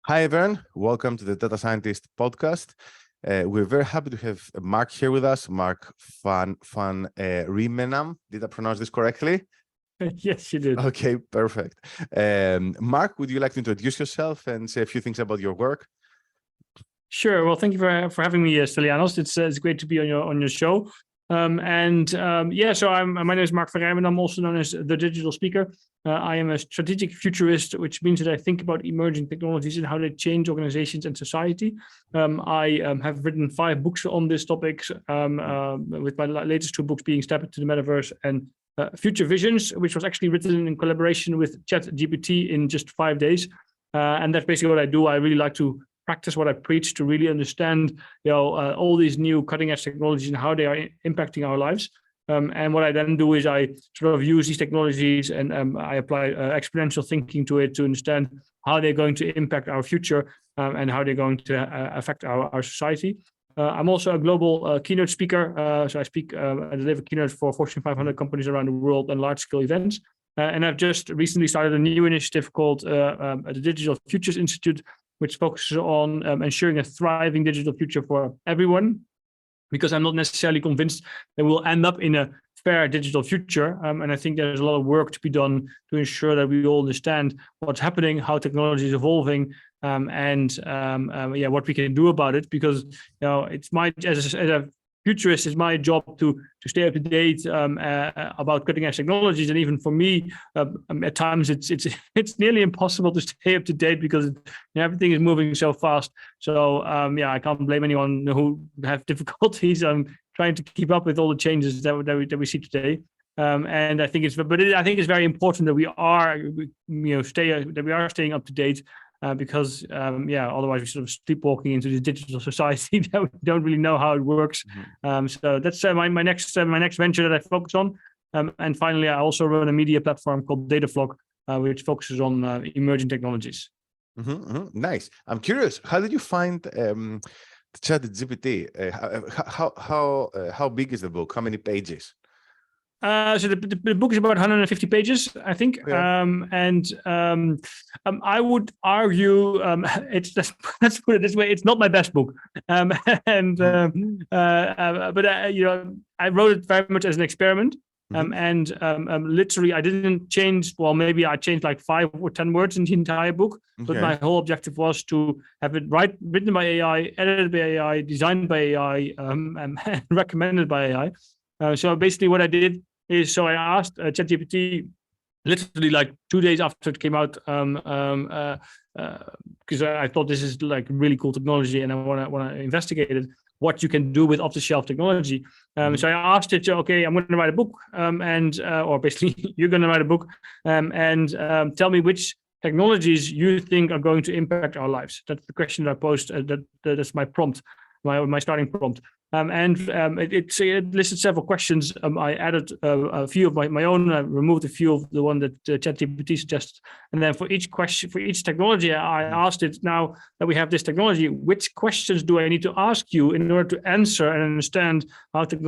Hi, everyone. Welcome to the Data Scientist podcast. We're very happy to have Mark here with us, Mark van Rijmenam. Did I pronounce this correctly? Yes, you did. Okay, perfect. Mark, would you like to introduce yourself and say a few things about your work? Sure. Well, thank you for having me, Stylianos. It's great to be on your show. So my name is Mark van Rijmenam. I'm also known as the digital speaker. I am a strategic futurist, which means that I think about emerging technologies and how they change organizations and society. I have written 5 books on this topic, with my latest 2 books being Step into the Metaverse and Future Visions, which was actually written in collaboration with ChatGPT in just 5 days. And that's basically what I do. I really like to practice what I preach to really understand, all these new cutting-edge technologies and how they are impacting our lives. And what I then do is I sort of use these technologies and I apply exponential thinking to it to understand how they're going to impact our future and how they're going to affect our society. I'm also a global keynote speaker. So I speak and deliver keynotes for Fortune 500 companies around the world and large-scale events. And I've just recently started a new initiative called the Digital Futures Institute, which focuses on ensuring a thriving digital future for everyone, because I'm not necessarily convinced that we'll end up in a fair digital future. And I think there's a lot of work to be done to ensure that we all understand what's happening, how technology is evolving, what we can do about it. Because it's my as a futurist, it's my job to stay up to date about cutting edge technologies, and even for me, at times it's nearly impossible to stay up to date because everything is moving so fast. So I can't blame anyone who have difficulties trying to keep up with all the changes that we see today. And I think it's very important that we are staying up to date. Because otherwise we sort of sleepwalking into the digital society that we don't really know how it works. So that's my next venture that I focus on. And finally, I also run a media platform called Dataflock, which focuses on emerging technologies. Nice. I'm curious, how did you find ChatGPT? How big is the book? How many pages? So the book is about 150 pages, I think. Yeah. I would argue let's put it this way: it's not my best book. But I wrote it very much as an experiment. Literally, I didn't change. Well, maybe I changed like 5 or 10 words in the entire book. Okay. But my whole objective was to have it written by AI, edited by AI, designed by AI, and recommended by AI. So basically what I did is, I asked ChatGPT literally like 2 days after it came out, because I thought this is like really cool technology and I want to investigate it, what you can do with off-the-shelf technology. So I asked it, okay, I'm going to write a book, or basically you're going to write a book, and tell me which technologies you think are going to impact our lives. That's the question that I posed. That's my prompt, my starting prompt. It listed several questions. I added a few of my own. I removed a few of the one that ChatGPT suggests. And then for each question, for each technology, I asked it, now that we have this technology, which questions do I need to ask you in order to answer and understand how this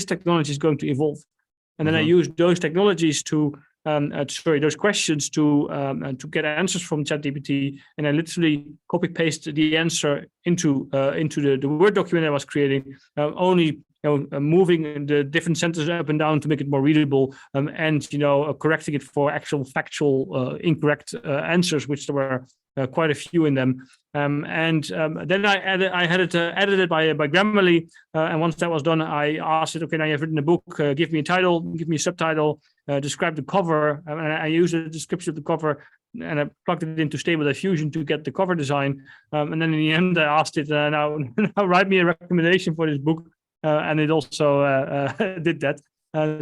technology is going to evolve? And then I used those technologies those questions to get answers from ChatGPT, and I literally copy pasted the answer into the Word document I was creating, only moving the different sentences up and down to make it more readable, and correcting it for actual factual incorrect answers, which there were quite a few in them. Then I had it edited by Grammarly, and once that was done, I asked it, okay, now you've written a book, give me a title, give me a subtitle, describe the cover, and I used a description of the cover, and I plugged it into Stable Diffusion to get the cover design. And then in the end, I asked it, now write me a recommendation for this book, and it also did that.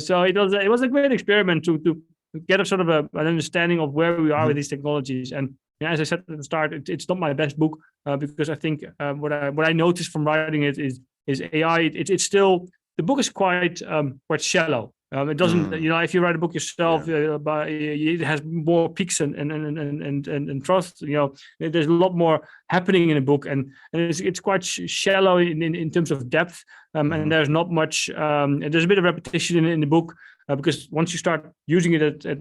So it was a great experiment to get a sort of an understanding of where we are with these technologies. And as I said at the start, it's not my best book, because I think what I noticed from writing it is AI. It's still, the book is quite shallow. It doesn't, if you write a book yourself, it has more peaks and trust. There's a lot more happening in a book, and it's quite shallow in terms of depth. And there's not much. There's a bit of repetition in the book. because once you start using it at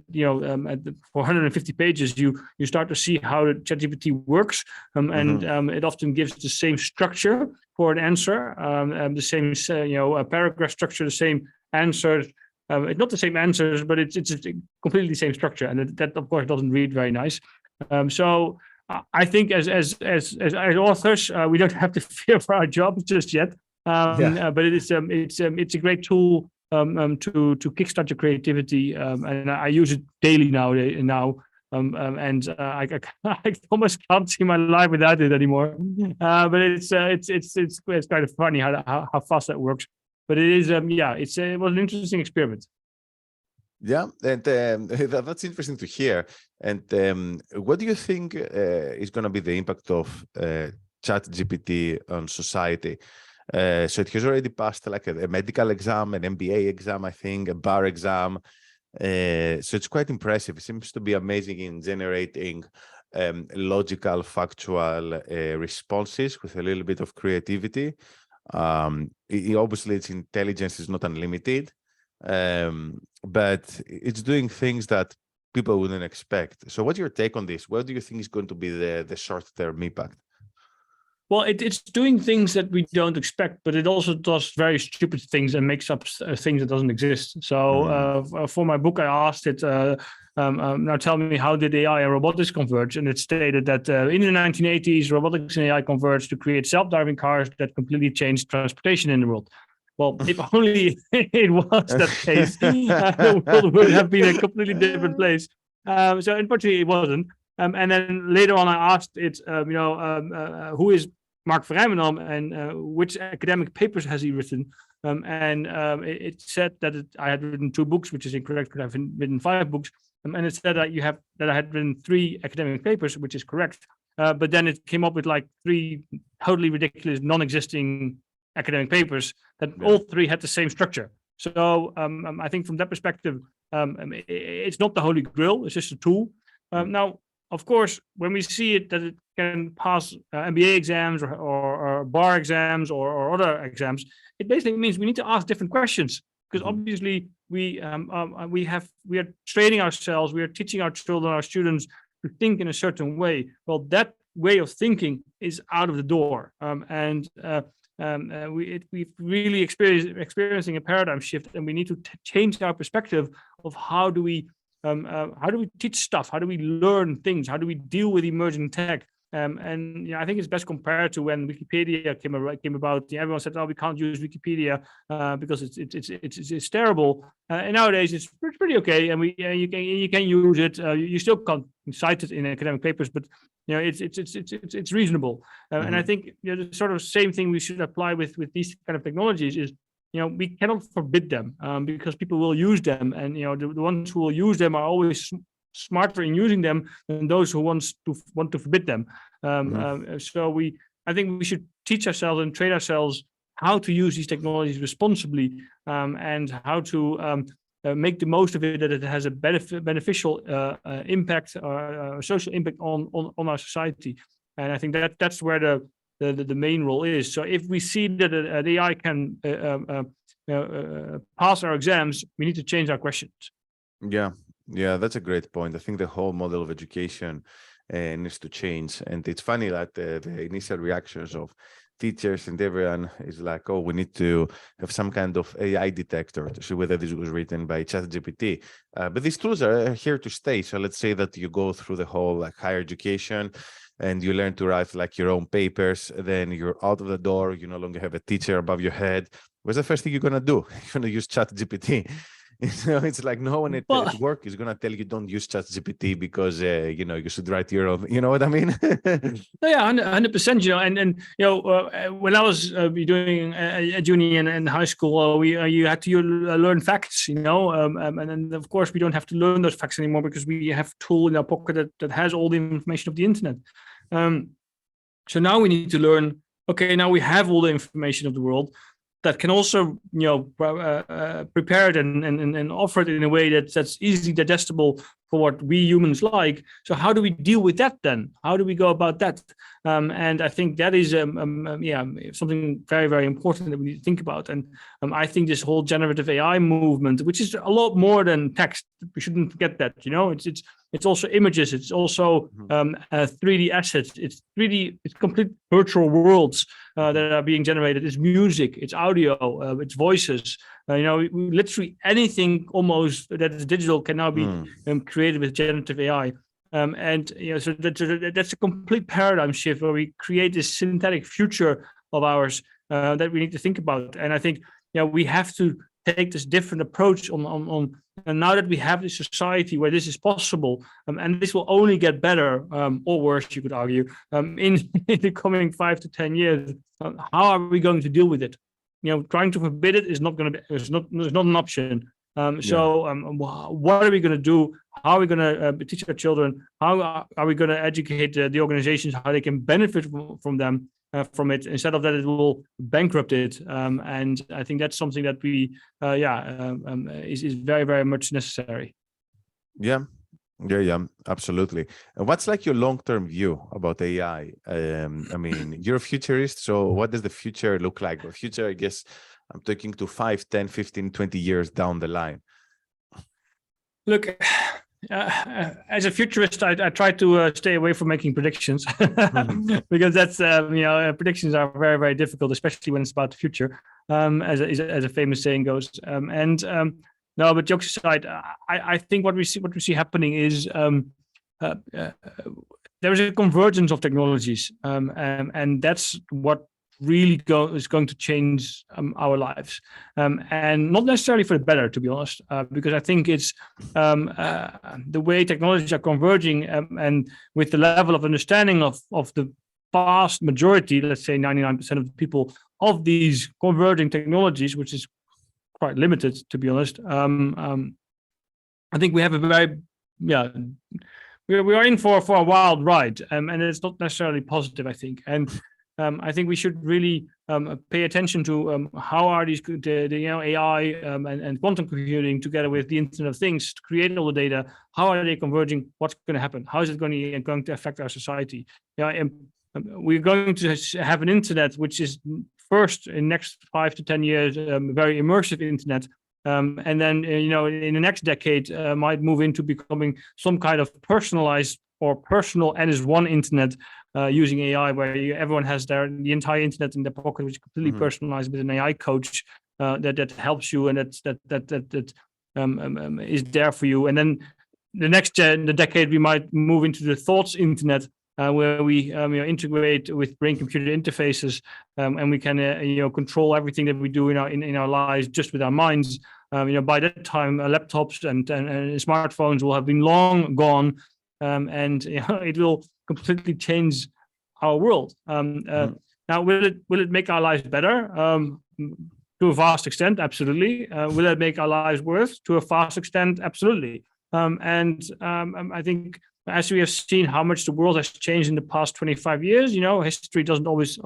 450 pages, you start to see how the ChatGPT works, and it often gives the same structure for an answer, the same paragraph structure, the same answers. Not the same answers, but it's a completely the same structure, and that of course doesn't read very nice. So I think as authors, we don't have to fear for our jobs just yet. But it's a great tool to kickstart your creativity, and I use it daily now. And I almost can't see my life without it anymore. But it's kind of funny how fast that works. But it is it was an interesting experiment. Yeah, and that's interesting to hear. And what do you think is going to be the impact of ChatGPT on society? So it has already passed like a medical exam, an MBA exam, I think, a bar exam. So it's quite impressive. It seems to be amazing in generating logical, factual responses with a little bit of creativity. Obviously, its intelligence is not unlimited, but it's doing things that people wouldn't expect. So what's your take on this? What do you think is going to be the short-term impact? Well, it's doing things that we don't expect, but it also does very stupid things and makes up things that doesn't exist. So for my book, I asked it, now tell me, how did AI and robotics converge? And it stated that in the 1980s, robotics and AI converged to create self-driving cars that completely changed transportation in the world. Well, if only it was that case, the world would have been a completely different place. So unfortunately, it wasn't. And then later on, I asked it, who is Mark van Rijmenam and which academic papers has he written? It said that I had written 2 books, which is incorrect because I've written 5 books. And it said that I had written 3 academic papers, which is correct. But then it came up with like 3 totally ridiculous, non-existing academic papers that all 3 had the same structure. So I think from that perspective, it's not the holy grail. It's just a tool. Now, of course, when we see it that it can pass MBA exams or bar exams or other exams, it basically means we need to ask different questions, because obviously we are training ourselves, we are teaching our children, our students to think in a certain way. Well, that way of thinking is out of the door, we've really experiencing a paradigm shift, and we need to change our perspective of how do we teach stuff? How do we learn things? How do we deal with emerging tech? I think it's best compared to when Wikipedia came about. Everyone said, "Oh, we can't use Wikipedia because it's terrible." And nowadays, it's pretty okay, and you can use it. You still can't cite it in academic papers, but it's reasonable. And I think the sort of same thing we should apply with these kind of technologies is, we cannot forbid them because people will use them, and the ones who will use them are always smarter in using them than those who want to forbid them. So I think we should teach ourselves and train ourselves how to use these technologies responsibly, and how to make the most of it, that it has a beneficial impact, or social impact on our society. And I think that's where the main role is. So if we see that an AI can pass our exams, we need to change our questions. Yeah, that's a great point. I think the whole model of education needs to change. And it's funny that the initial reactions of teachers and everyone is like, oh, we need to have some kind of AI detector to see whether this was written by ChatGPT. But these tools are here to stay. So let's say that you go through the whole higher education and you learn to write your own papers, then you're out of the door, you no longer have a teacher above your head. What's the first thing you're going to do? You're going to use ChatGPT. It's like no one at work is going to tell you don't use ChatGPT because you should write your own. You know what I mean? Yeah, 100%. And when I was doing a junior in high school, you had to learn facts. And then of course we don't have to learn those facts anymore because we have a tool in our pocket that has all the information of the internet. So now we need to learn. Okay, now we have all the information of the world that can also, prepare it and offer it in a way that's easily digestible for what we humans like. So how do we deal with that then? How do we go about that? And I think that is something very, very important that we need to think about. And I think this whole generative AI movement, which is a lot more than text, we shouldn't forget that. It's also images. It's also 3D assets. It's complete virtual worlds that are being generated. It's music. It's audio. It's voices. Literally anything almost that is digital can now be created with generative AI. So that's a complete paradigm shift where we create this synthetic future of ours that we need to think about. And I think we have to take this different approach on and now that we have this society where this is possible, and this will only get better or worse, you could argue, in the coming 5 to 10 years. How are we going to deal with it? Trying to forbid it is not going to be. It's not an option. What are we going to do? How are we going to teach our children? How are we going to educate the organizations how they can benefit from them? From it, instead of that it will bankrupt it, and I think that's something that we is very, very much necessary. Yeah, absolutely. And what's like your long-term view about AI? I mean, you're a futurist, so what does the future look like? The future, I guess I'm talking to 5, 10, 15, 20 years down the line. Look, as a futurist, I try to stay away from making predictions because that's predictions are very, very difficult, especially when it's about the future, as a famous saying goes. No, but jokes aside, I think what we see happening is there is a convergence of technologies, and that's what really is going to change our lives, and not necessarily for the better, to be honest, because I think it's the way technologies are converging, and with the level of understanding of the vast majority, let's say 99% of the people, of these converging technologies, which is quite limited, to be honest. I think we have a very we are in for a wild ride, and it's not necessarily positive, I think. And I think we should really pay attention to how are these AI and quantum computing together with the Internet of Things to create all the data. How are they converging? What's going to happen? How is it going to affect our society? We're going to have an internet which is first in next 5 to 10 years very immersive internet, and then in the next decade might move into becoming some kind of personalized or personal N-1 internet. Using AI, where everyone has the entire internet in their pocket, which is completely personalized with an AI coach that helps you and that is there for you. And then the decade we might move into the thoughts internet, where we integrate with brain-computer interfaces, and we can control everything that we do in our lives just with our minds. By that time, laptops and smartphones will have been long gone, and it will completely change our world. Now, will it make our lives better? To a vast extent, absolutely. Will it make our lives worse? To a vast extent, absolutely. And I think, as we have seen how much the world has changed in the past 25 years, history doesn't always,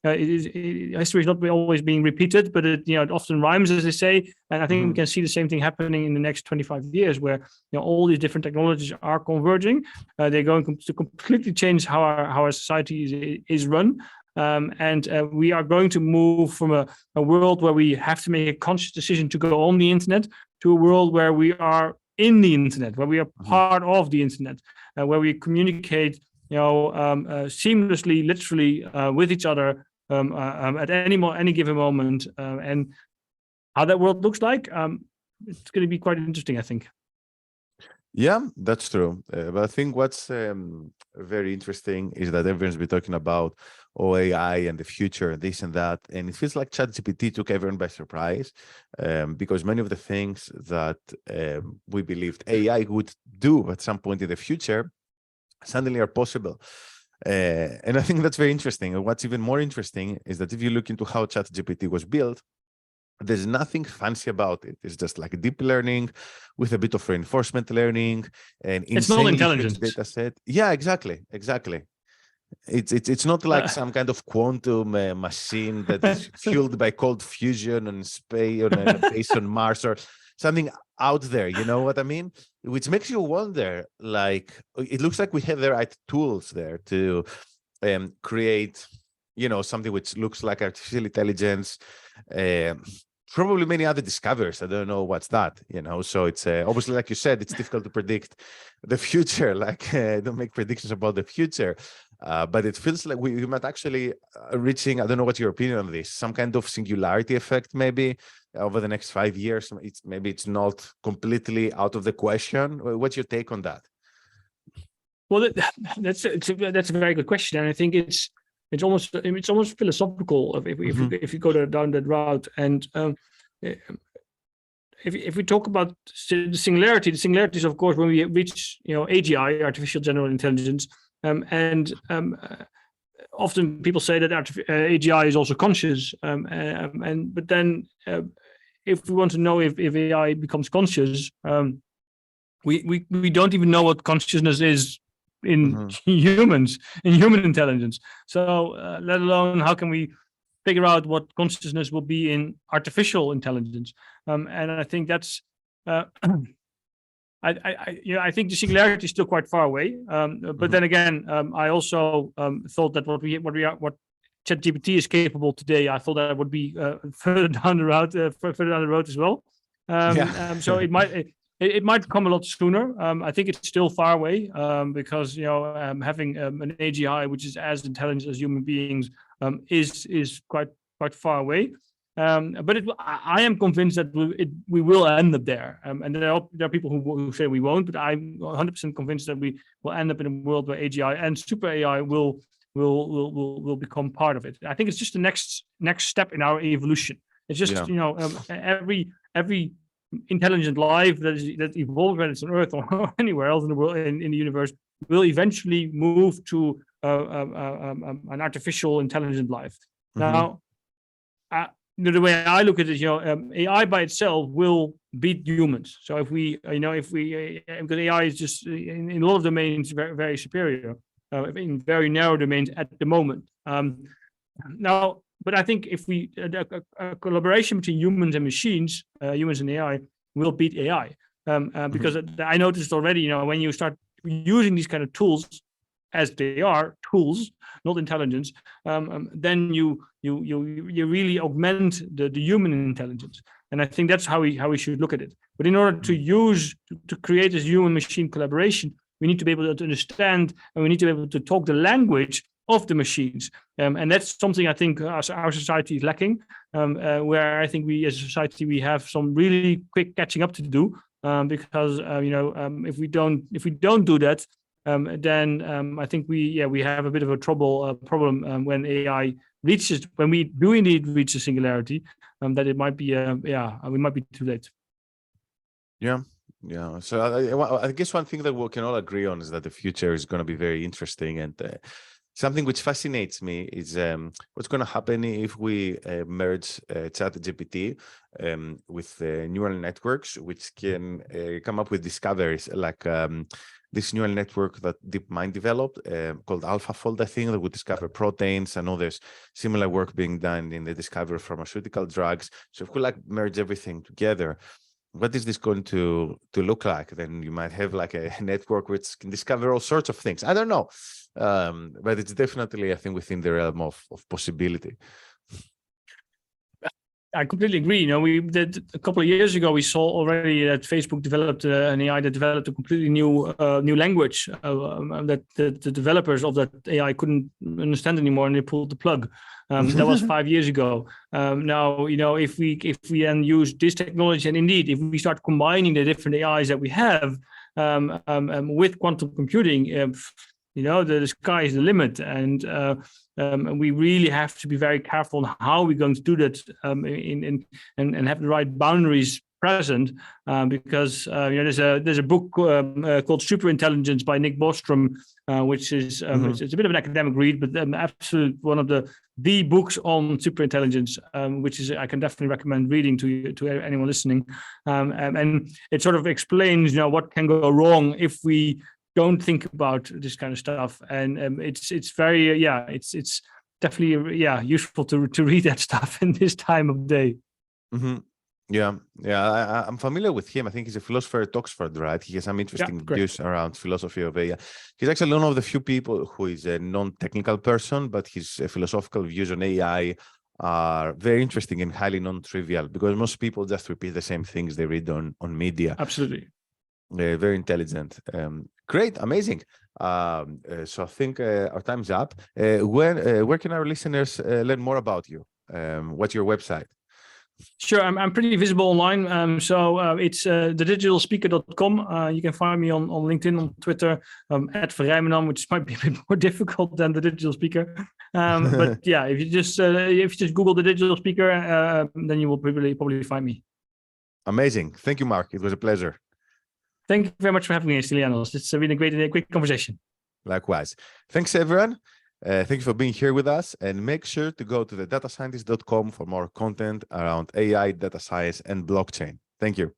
history is not always being repeated, but it often rhymes, as they say. And I think we can see the same thing happening in the next 25 years, where all these different technologies are converging. They're going to completely change how our society is run. And we are going to move from a world where we have to make a conscious decision to go on the internet to a world where we are in the internet, where we are part of the internet, where we communicate, seamlessly, literally, with each other at any given moment, and how that world looks like. It's going to be quite interesting, I think. Yeah, that's true. But I think what's very interesting is that everyone's been talking about AI and the future, this and that. And it feels like ChatGPT took everyone by surprise, because many of the things that we believed AI would do at some point in the future suddenly are possible. And I think that's very interesting. And what's even more interesting is that if you look into how ChatGPT was built, there's nothing fancy about it. It's just like deep learning with a bit of reinforcement learning and it's not intelligence data set. Yeah, exactly. It's not like some kind of quantum machine that is fueled by cold fusion and space based on Mars. Or something out there, you know what I mean? Which makes you wonder, like, it looks like we have the right tools there to create, you know, something which looks like artificial intelligence, probably many other discoveries. I don't know what's that, you know. So it's obviously, like you said, it's difficult to predict the future. Like, don't make predictions about the future. But it feels like we might actually reaching, I don't know what's your opinion on this, some kind of singularity effect maybe over the next 5 years. Maybe it's not completely out of the question. What's your take on that? Well, that's a very good question, and I think it's almost philosophical if you go down that route. And if we talk about the singularity is, of course, when we reach, you know, AGI, artificial general intelligence, and often people say that AGI is also conscious, but then if we want to know if AI becomes conscious, we don't even know what consciousness is in humans, in human intelligence. So let alone how can we figure out what consciousness will be in artificial intelligence. And I think that's I think the singularity is still quite far away. But then again, I also thought that what ChatGPT is capable today, I thought that would be further down the road as well. So it might come a lot sooner. I think it's still far away because, you know, having an AGI which is as intelligent as human beings is quite far away. But I am convinced that we will end up there. And there are people who say we won't, but I'm 100% convinced that we will end up in a world where AGI and super AI will become part of it. I think it's just the next step in our evolution. It's just, you know, every intelligent life that evolves, whether it's on Earth or anywhere else in the world, in the universe, will eventually move to an artificial intelligent life. Now, the way I look at it, you know, AI by itself will beat humans. So if we because AI is just in a lot of domains very, very superior, in very narrow domains at the moment. Now, but I think if a collaboration between humans and machines, humans and AI, will beat AI, because I noticed already, you know, when you start using these kind of tools, as they are tools, not intelligence, then you really augment the human intelligence, and I think that's how we should look at it. But in order to create this human machine collaboration, we need to be able to understand, and we need to be able to talk the language of the machines, and that's something I think our society is lacking, where I think we as a society, we have some really quick catching up to do, because you know, if we don't do that, then I think we have a bit of a problem when AI reaches, when we do indeed reach a singularity, that it might be we might be too late. Yeah. So I guess one thing that we can all agree on is that the future is going to be very interesting, and something which fascinates me is what's going to happen if we merge ChatGPT with neural networks, which can come up with discoveries like this neural network that DeepMind developed called AlphaFold, I think, that would discover proteins. I know there's similar work being done in the discovery of pharmaceutical drugs. So if we like merge everything together, what is this going to look like? Then you might have like a network which can discover all sorts of things. I don't know. But it's definitely, I think, within the realm of possibility. I completely agree. You know, we did a couple of years ago, we saw already that Facebook developed an AI that developed a completely new language that the developers of that AI couldn't understand anymore, and they pulled the plug. That was 5 years ago. Now, you know, if we then use this technology, and indeed, if we start combining the different AIs that we have with quantum computing, you know, the sky is the limit, and we really have to be very careful on how we're going to do that, and have the right boundaries present, because you know, there's a book called Superintelligence by Nick Bostrom, which is it's a bit of an academic read, but absolute one of the books on superintelligence, which is I can definitely recommend reading to anyone listening, and it sort of explains, you know, what can go wrong if we don't think about this kind of stuff, and it's very it's definitely useful to read that stuff in this time of day. Yeah, I'm familiar with him. I think he's a philosopher at Oxford, right? He has some interesting views around philosophy of AI. He's actually one of the few people who is a non-technical person, but his philosophical views on AI are very interesting and highly non-trivial, because most people just repeat the same things they read on media. Absolutely. Very intelligent. Great, amazing. So I think our time's up. Where can our listeners learn more about you? What's your website? Sure, I'm pretty visible online. It's thedigitalspeaker.com. You can find me on LinkedIn, on Twitter, at Van Rijmenam, which might be a bit more difficult than the digital speaker. But yeah, if you just Google the digital speaker, then you will probably find me. Amazing. Thank you, Mark. It was a pleasure. Thank you very much for having me, Stylianos. It's been a great conversation. Likewise. Thanks, everyone. Thank you for being here with us, and make sure to go to thedatascientist.com for more content around AI, data science, and blockchain. Thank you.